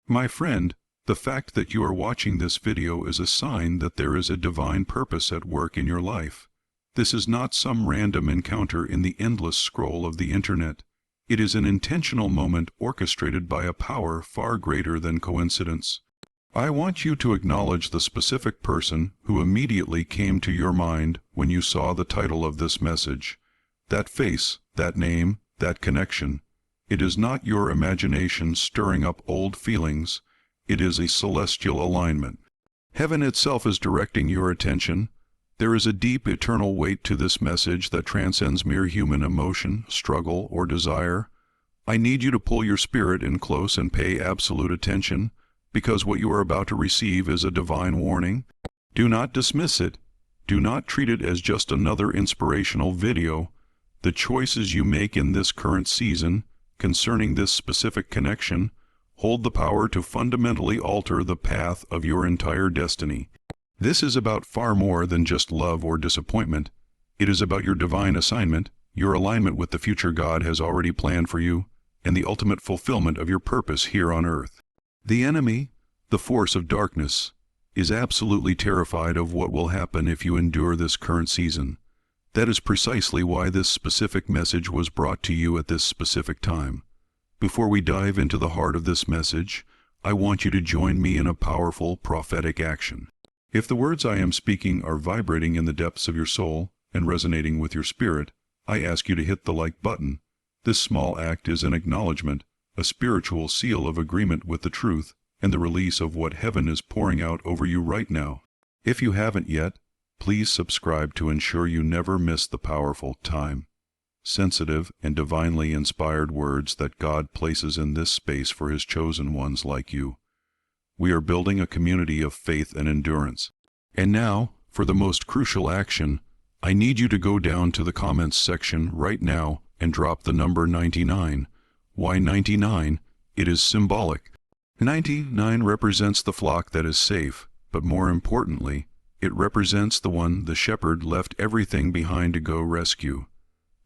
My friend, the fact that you are watching this video is a sign that there is a divine purpose at work in your life. This is not some random encounter in the endless scroll of the internet. It is an intentional moment orchestrated by a power far greater than coincidence. I want you to acknowledge the specific person who immediately came to your mind when you saw the title of this message. That face, that name, that connection. It is not your imagination stirring up old feelings. It is a celestial alignment. Heaven itself is directing your attention. There is a deep eternal weight to this message that transcends mere human emotion, struggle, or desire. I need you to pull your spirit in close and pay absolute attention, because what you are about to receive is a divine warning. Do not dismiss it. Do not treat it as just another inspirational video. The choices you make in this current season, concerning this specific connection, hold the power to fundamentally alter the path of your entire destiny. This is about far more than just love or disappointment. It is about your divine assignment, your alignment with the future God has already planned for you, and the ultimate fulfillment of your purpose here on earth. The enemy, the force of darkness, is absolutely terrified of what will happen if you endure this current season. That is precisely why this specific message was brought to you at this specific time. Before we dive into the heart of this message, I want you to join me in a powerful prophetic action. If the words I am speaking are vibrating in the depths of your soul and resonating with your spirit, I ask you to hit the like button. This small act is an acknowledgement, a spiritual seal of agreement with the truth and the release of what heaven is pouring out over you right now. If you haven't yet, please subscribe to ensure you never miss the powerful, time-sensitive, and divinely inspired words that God places in this space for His chosen ones like you. We are building a community of faith and endurance. And now, for the most crucial action, I need you to go down to the comments section right now and drop the number 99. Why 99? It is symbolic. 99 represents the flock that is safe, but more importantly, it represents the one the shepherd left everything behind to go rescue.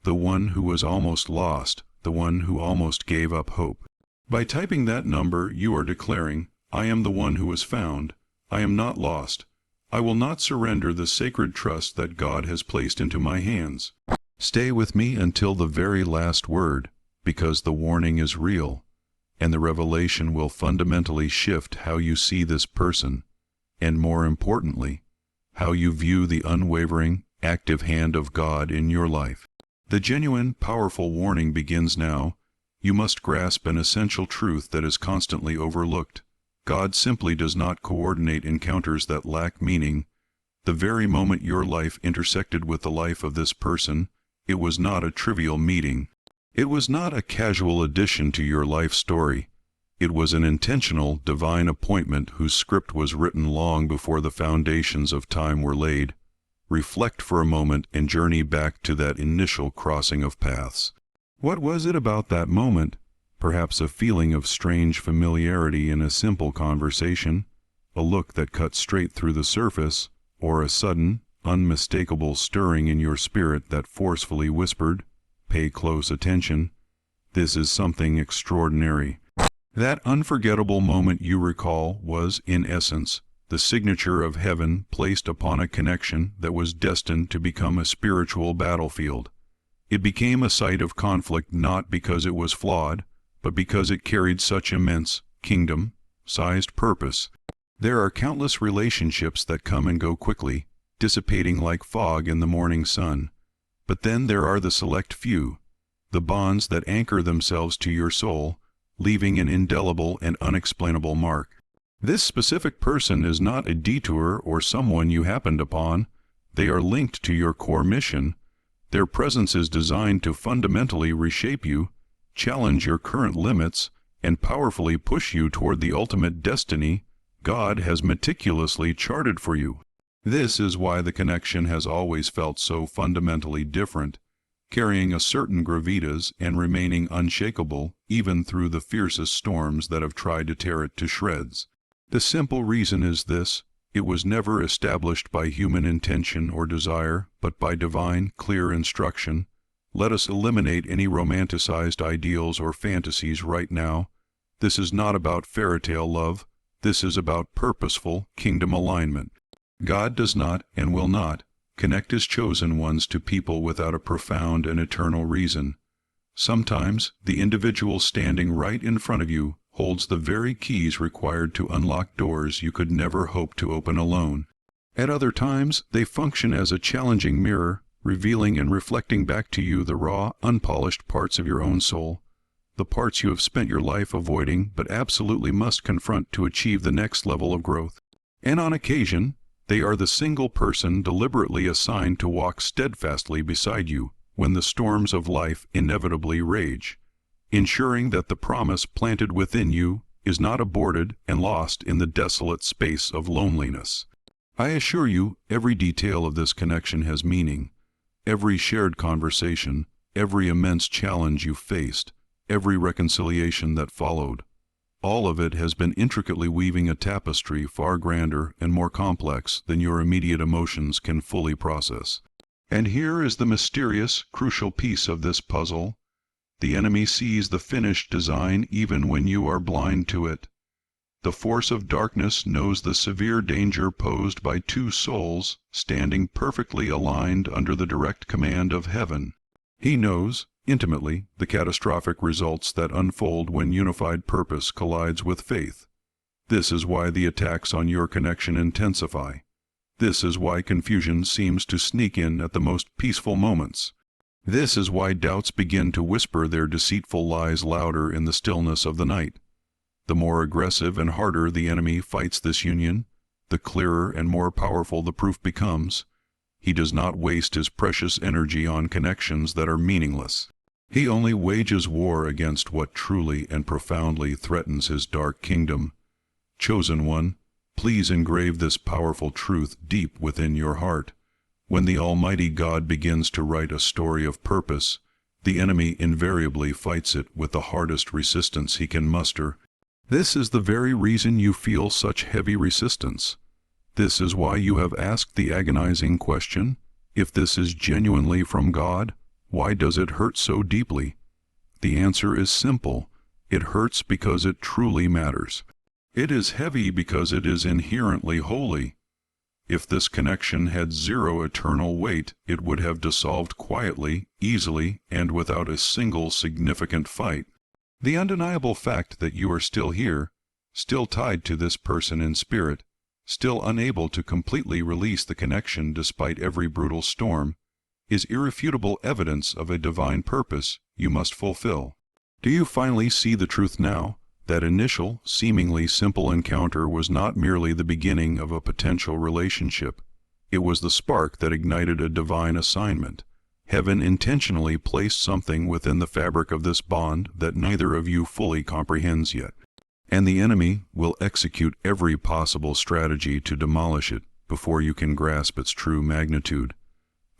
The one who was almost lost, the one who almost gave up hope. By typing that number, you are declaring, I am the one who was found. I am not lost. I will not surrender the sacred trust that God has placed into my hands. Stay with me until the very last word, because the warning is real, and the revelation will fundamentally shift how you see this person, and more importantly, how you view the unwavering, active hand of God in your life. The genuine, powerful warning begins now. You must grasp an essential truth that is constantly overlooked. God simply does not coordinate encounters that lack meaning. The very moment your life intersected with the life of this person, it was not a trivial meeting. It was not a casual addition to your life story. It was an intentional, divine appointment whose script was written long before the foundations of time were laid. Reflect for a moment and journey back to that initial crossing of paths. What was it about that moment? Perhaps a feeling of strange familiarity in a simple conversation, a look that cut straight through the surface, or a sudden, unmistakable stirring in your spirit that forcefully whispered, "Pay close attention. This is something extraordinary." That unforgettable moment you recall was, in essence, the signature of heaven placed upon a connection that was destined to become a spiritual battlefield. It became a site of conflict not because it was flawed, but because it carried such immense, kingdom-sized purpose. There are countless relationships that come and go quickly, dissipating like fog in the morning sun. But then there are the select few, the bonds that anchor themselves to your soul, leaving an indelible and unexplainable mark. This specific person is not a detour or someone you happened upon. They are linked to your core mission. Their presence is designed to fundamentally reshape you, challenge your current limits, and powerfully push you toward the ultimate destiny God has meticulously charted for you. This is why the connection has always felt so fundamentally different, carrying a certain gravitas and remaining unshakable even through the fiercest storms that have tried to tear it to shreds. The simple reason is this: it was never established by human intention or desire, but by divine, clear instruction. Let us eliminate any romanticized ideals or fantasies right now. This is not about fairy tale love. This is about purposeful kingdom alignment. God does not and will not connect His chosen ones to people without a profound and eternal reason. Sometimes the individual standing right in front of you holds the very keys required to unlock doors you could never hope to open alone. At other times, they function as a challenging mirror, revealing and reflecting back to you the raw, unpolished parts of your own soul, the parts you have spent your life avoiding but absolutely must confront to achieve the next level of growth. And on occasion, they are the single person deliberately assigned to walk steadfastly beside you when the storms of life inevitably rage, ensuring that the promise planted within you is not aborted and lost in the desolate space of loneliness. I assure you, every detail of this connection has meaning. Every shared conversation, every immense challenge you faced, every reconciliation that followed, all of it has been intricately weaving a tapestry far grander and more complex than your immediate emotions can fully process. And here is the mysterious, crucial piece of this puzzle. The enemy sees the finished design even when you are blind to it. The force of darkness knows the severe danger posed by two souls standing perfectly aligned under the direct command of heaven. He knows, intimately, the catastrophic results that unfold when unified purpose collides with faith. This is why the attacks on your connection intensify. This is why confusion seems to sneak in at the most peaceful moments. This is why doubts begin to whisper their deceitful lies louder in the stillness of the night. The more aggressive and harder the enemy fights this union, the clearer and more powerful the proof becomes. He does not waste his precious energy on connections that are meaningless. He only wages war against what truly and profoundly threatens his dark kingdom. Chosen one, please engrave this powerful truth deep within your heart. When the Almighty God begins to write a story of purpose, the enemy invariably fights it with the hardest resistance he can muster. This is the very reason you feel such heavy resistance. This is why you have asked the agonizing question, if this is genuinely from God, why does it hurt so deeply? The answer is simple. It hurts because it truly matters. It is heavy because it is inherently holy. If this connection had zero eternal weight, it would have dissolved quietly, easily, and without a single significant fight. The undeniable fact that you are still here, still tied to this person in spirit, still unable to completely release the connection despite every brutal storm, is irrefutable evidence of a divine purpose you must fulfill. Do you finally see the truth now? That initial, seemingly simple encounter was not merely the beginning of a potential relationship. It was the spark that ignited a divine assignment. Heaven intentionally placed something within the fabric of this bond that neither of you fully comprehends yet. And the enemy will execute every possible strategy to demolish it before you can grasp its true magnitude.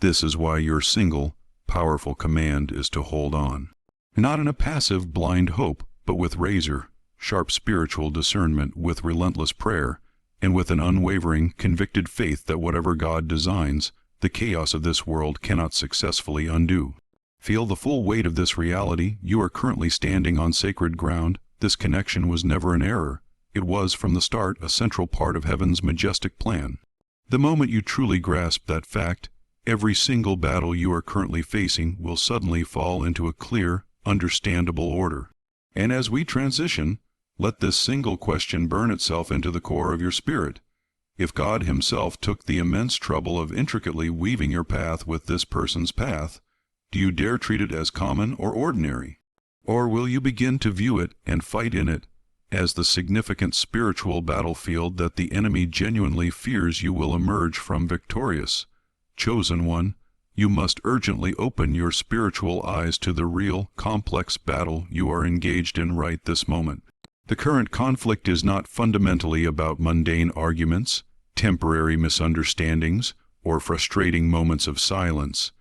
This is why your single, powerful command is to hold on. Not in a passive, blind hope, but with razor-sharp spiritual discernment, with relentless prayer, and with an unwavering, convicted faith that whatever God designs, the chaos of this world cannot successfully undo. Feel the full weight of this reality. You are currently standing on sacred ground. This connection was never an error. It was, from the start, a central part of heaven's majestic plan. The moment you truly grasp that fact, every single battle you are currently facing will suddenly fall into a clear, understandable order. And as we transition, let this single question burn itself into the core of your spirit. If God Himself took the immense trouble of intricately weaving your path with this person's path, do you dare treat it as common or ordinary? Or will you begin to view it and fight in it as the significant spiritual battlefield that the enemy genuinely fears you will emerge from victorious? Chosen one, you must urgently open your spiritual eyes to the real, complex battle you are engaged in right this moment. The current conflict is not fundamentally about mundane arguments, temporary misunderstandings, or frustrating moments of silence.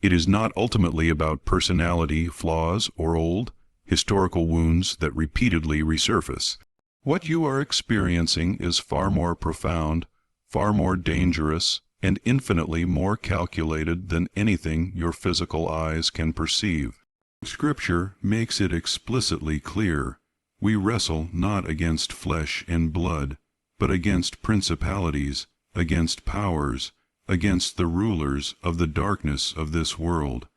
It is not ultimately about personality flaws or old, historical wounds that repeatedly resurface. What you are experiencing is far more profound, far more dangerous, and infinitely more calculated than anything your physical eyes can perceive. Scripture makes it explicitly clear. We wrestle not against flesh and blood, but against principalities, against powers, against the rulers of the darkness of this world.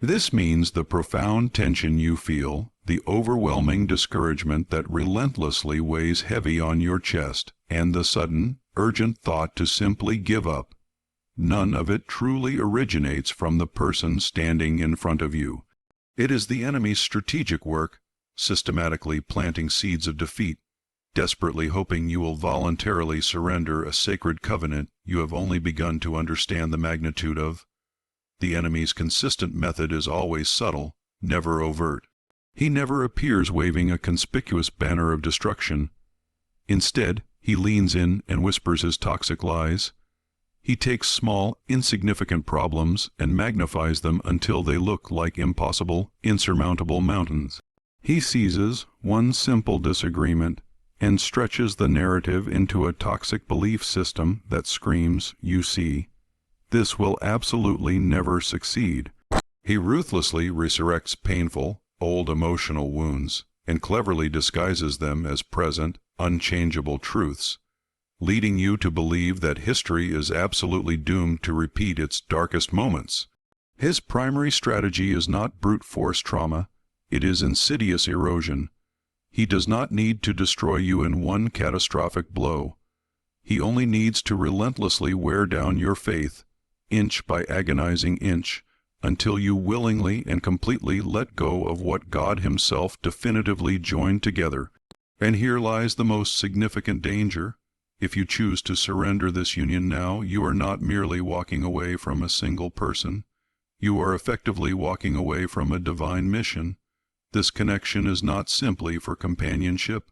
This means the profound tension you feel, the overwhelming discouragement that relentlessly weighs heavy on your chest, and the sudden, urgent thought to simply give up. None of it truly originates from the person standing in front of you. It is the enemy's strategic work, systematically planting seeds of defeat, desperately hoping you will voluntarily surrender a sacred covenant you have only begun to understand the magnitude of. The enemy's consistent method is always subtle, never overt. He never appears waving a conspicuous banner of destruction. Instead, he leans in and whispers his toxic lies. He takes small, insignificant problems and magnifies them until they look like impossible, insurmountable mountains. He seizes one simple disagreement and stretches the narrative into a toxic belief system that screams, "You see, this will absolutely never succeed." He ruthlessly resurrects painful, old emotional wounds and cleverly disguises them as present, unchangeable truths, leading you to believe that history is absolutely doomed to repeat its darkest moments. His primary strategy is not brute force trauma, it is insidious erosion. He does not need to destroy you in one catastrophic blow. He only needs to relentlessly wear down your faith, inch by agonizing inch, until you willingly and completely let go of what God Himself definitively joined together. And here lies the most significant danger. If you choose to surrender this union now, you are not merely walking away from a single person. You are effectively walking away from a divine mission. This connection is not simply for companionship.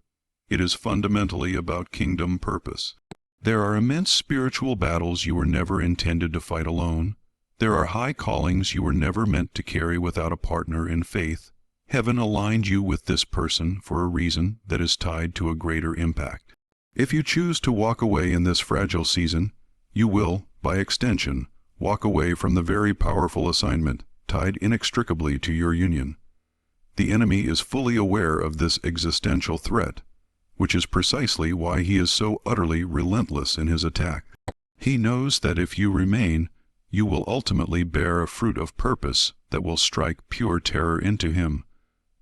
It is fundamentally about kingdom purpose. There are immense spiritual battles you were never intended to fight alone. There are high callings you were never meant to carry without a partner in faith. Heaven aligned you with this person for a reason that is tied to a greater impact. If you choose to walk away in this fragile season, you will, by extension, walk away from the very powerful assignment tied inextricably to your union. The enemy is fully aware of this existential threat, which is precisely why he is so utterly relentless in his attack. He knows that if you remain, you will ultimately bear a fruit of purpose that will strike pure terror into him.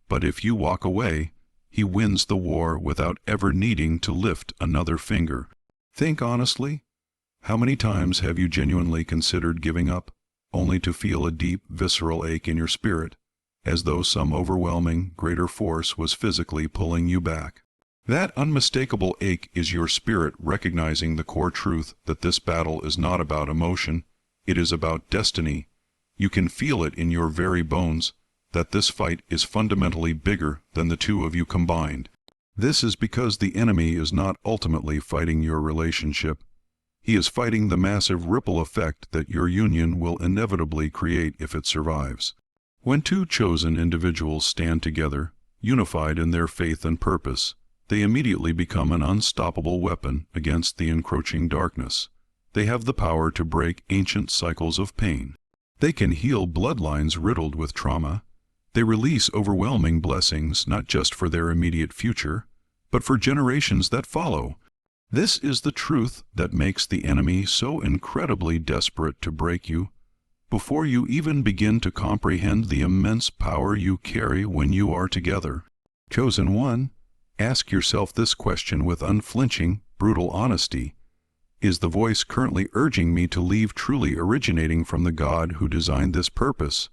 But if you walk away, he wins the war without ever needing to lift another finger. Think honestly. How many times have you genuinely considered giving up, only to feel a deep, visceral ache in your spirit, as though some overwhelming, greater force was physically pulling you back? That unmistakable ache is your spirit recognizing the core truth that this battle is not about emotion, it is about destiny. You can feel it in your very bones, that this fight is fundamentally bigger than the two of you combined. This is because the enemy is not ultimately fighting your relationship. He is fighting the massive ripple effect that your union will inevitably create if it survives. When two chosen individuals stand together, unified in their faith and purpose, they immediately become an unstoppable weapon against the encroaching darkness. They have the power to break ancient cycles of pain. They can heal bloodlines riddled with trauma. They release overwhelming blessings not just for their immediate future, but for generations that follow. This is the truth that makes the enemy so incredibly desperate to break you. Before you even begin to comprehend the immense power you carry when you are together. Chosen one, ask yourself this question with unflinching, brutal honesty. Is the voice currently urging me to leave truly originating from the God who designed this purpose?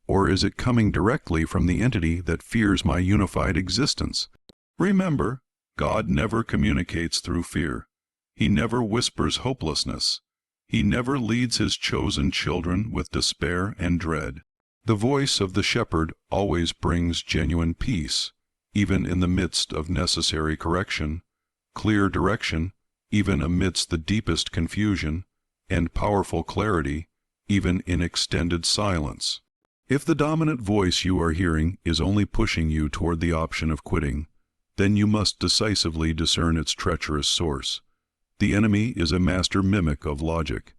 Or is it coming directly from the entity that fears my unified existence? Remember, God never communicates through fear. He never whispers hopelessness. He never leads His chosen children with despair and dread. The voice of the shepherd always brings genuine peace, even in the midst of necessary correction, clear direction, even amidst the deepest confusion, and powerful clarity, even in extended silence. If the dominant voice you are hearing is only pushing you toward the option of quitting, then you must decisively discern its treacherous source. The enemy is a master mimic of logic.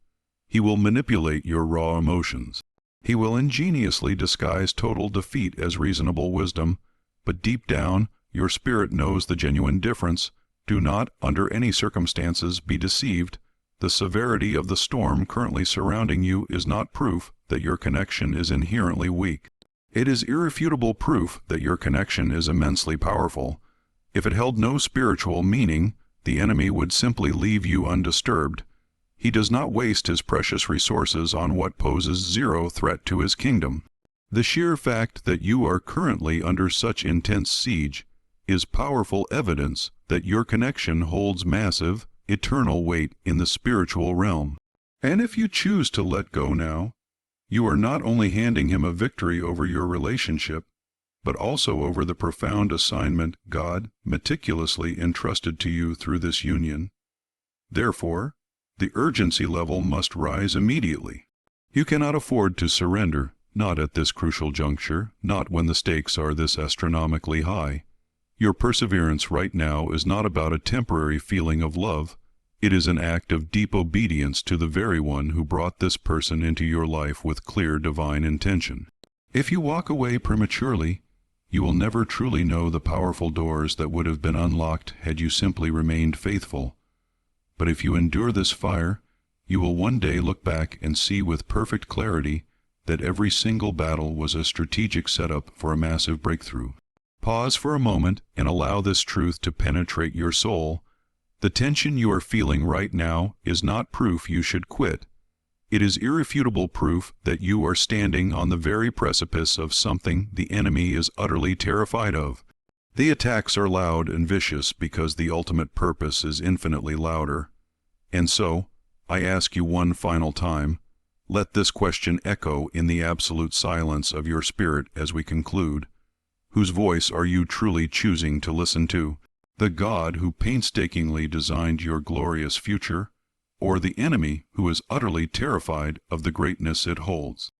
He will manipulate your raw emotions. He will ingeniously disguise total defeat as reasonable wisdom, but deep down, Your spirit knows the genuine difference. Do not, under any circumstances, be deceived. The severity of the storm currently surrounding you is not proof that your connection is inherently weak. It is irrefutable proof that your connection is immensely powerful. If it held no spiritual meaning, the enemy would simply leave you undisturbed. He does not waste his precious resources on what poses zero threat to his kingdom. The sheer fact that you are currently under such intense siege is powerful evidence that your connection holds massive, eternal weight in the spiritual realm. And if you choose to let go now, you are not only handing him a victory over your relationship, but also over the profound assignment God meticulously entrusted to you through this union. Therefore, the urgency level must rise immediately. You cannot afford to surrender, not at this crucial juncture, not when the stakes are this astronomically high. Your perseverance right now is not about a temporary feeling of love. It is an act of deep obedience to the very one who brought this person into your life with clear divine intention. If you walk away prematurely, you will never truly know the powerful doors that would have been unlocked had you simply remained faithful. But if you endure this fire, you will one day look back and see with perfect clarity that every single battle was a strategic setup for a massive breakthrough. Pause for a moment and allow this truth to penetrate your soul. The tension you are feeling right now is not proof you should quit. It is irrefutable proof that you are standing on the very precipice of something the enemy is utterly terrified of. The attacks are loud and vicious because the ultimate purpose is infinitely louder. And so, I ask you one final time, let this question echo in the absolute silence of your spirit as we conclude. Whose voice are you truly choosing to listen to? The God who painstakingly designed your glorious future, or the enemy who is utterly terrified of the greatness it holds?